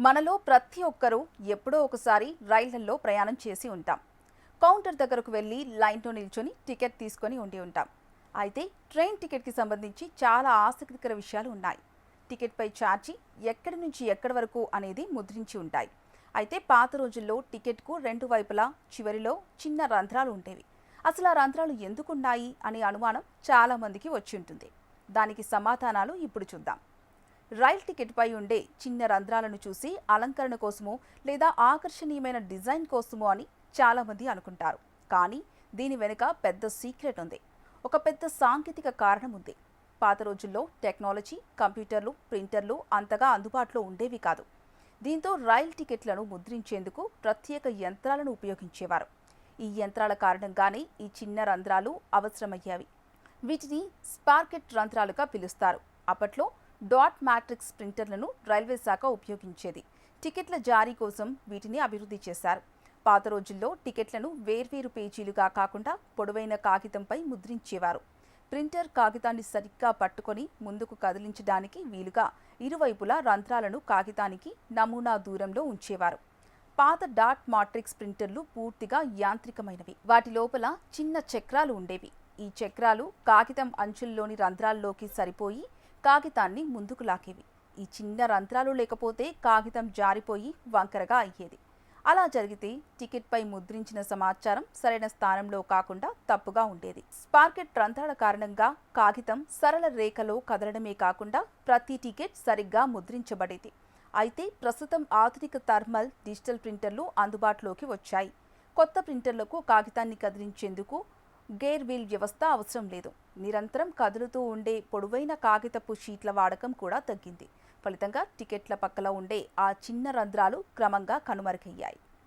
మనలో ప్రతి ఒక్కరూ ఎప్పుడో ఒకసారి రైళ్లలో ప్రయాణం చేసి ఉంటాం. కౌంటర్ దగ్గరకు వెళ్ళి లైన్లో నిల్చొని టికెట్ తీసుకొని ఉండి ఉంటాం. అయితే ట్రైన్ టికెట్కి సంబంధించి చాలా ఆసక్తికర విషయాలు ఉన్నాయి. టికెట్పై ఛార్జీ ఎక్కడి నుంచి ఎక్కడి వరకు అనేది ముద్రించి ఉంటాయి. అయితే పాత రోజుల్లో టికెట్కు రెండు వైపులా చివరిలో చిన్న రంధ్రాలు ఉండేవి. అసలు ఆ రంధ్రాలు ఎందుకున్నాయి అనే అనుమానం చాలా మందికి వచ్చి ఉంటుంది. దానికి సమాధానాలు ఇప్పుడు చూద్దాం. రైల్ టికెట్పై ఉండే చిన్న రంధ్రాలను చూసి అలంకరణ కోసమో లేదా ఆకర్షణీయమైన డిజైన్ కోసమో అని చాలామంది అనుకుంటారు. కానీ దీని వెనుక పెద్ద సీక్రెట్ ఉంది. ఒక పెద్ద సాంకేతిక కారణం ఉంది. పాత రోజుల్లో టెక్నాలజీ, కంప్యూటర్లు, ప్రింటర్లు అంతగా అందుబాటులో ఉండేవి కాదు. దీంతో రైల్ టికెట్లను ముద్రించేందుకు ప్రత్యేక యంత్రాలను ఉపయోగించేవారు. ఈ యంత్రాల కారణంగానే ఈ చిన్న రంధ్రాలు అవసరమయ్యేవి. వీటిని స్పార్కెట్ రంధ్రాలుగా పిలుస్తారు. అప్పట్లో డాట్ మ్యాట్రిక్స్ ప్రింటర్లను రైల్వే శాఖ ఉపయోగించేది. టికెట్ల జారీ కోసం వీటిని అభివృద్ధి చేశారు. పాత రోజుల్లో టికెట్లను వేర్వేరు పేజీలుగా కాకుండా పొడవైన కాగితంపై ముద్రించేవారు. ప్రింటర్ కాగితాన్ని సరిగ్గా పట్టుకొని ముందుకు కదిలించడానికి వీలుగా ఇరువైపులా రంధ్రాలను కాగితానికి నమూనా దూరంలో ఉంచేవారు. పాత డాట్ మ్యాట్రిక్స్ ప్రింటర్లు పూర్తిగా యాంత్రికమైనవి. వాటి లోపల చిన్న చక్రాలు ఉండేవి. ఈ చక్రాలు కాగితం అంచుల్లోని రంధ్రాల్లోకి సరిపోయి కాగితాన్ని ముందుకు లాగేవి. ఈ చిన్న రంధ్రాలు లేకపోతే కాగితం జారిపోయి వంకరగా అయ్యేది. అలా జరిగితే టికెట్పై ముద్రించిన సమాచారం సరైన స్థానంలో కాకుండా తప్పుగా ఉండేది. స్పార్కెట్ రంధ్రాల కారణంగా కాగితం సరళ రేఖలో కదలడమే కాకుండా ప్రతి టికెట్ సరిగ్గా ముద్రించబడేది. అయితే ప్రస్తుతం ఆధునిక థర్మల్, డిజిటల్ ప్రింటర్లు అందుబాటులోకి వచ్చాయి. కొత్త ప్రింటర్లకు కాగితాన్ని కదిలించేందుకు గేర్ వీల్ వ్యవస్థ అవసరం లేదు. నిరంతరం కదులుతూ ఉండే పొడవైన కాగితపు షీట్ల వాడకం కూడా తగ్గింది. ఫలితంగా టికెట్ల పక్కల ఉండే ఆ చిన్న రంధ్రాలు క్రమంగా కనుమరుగయ్యాయి.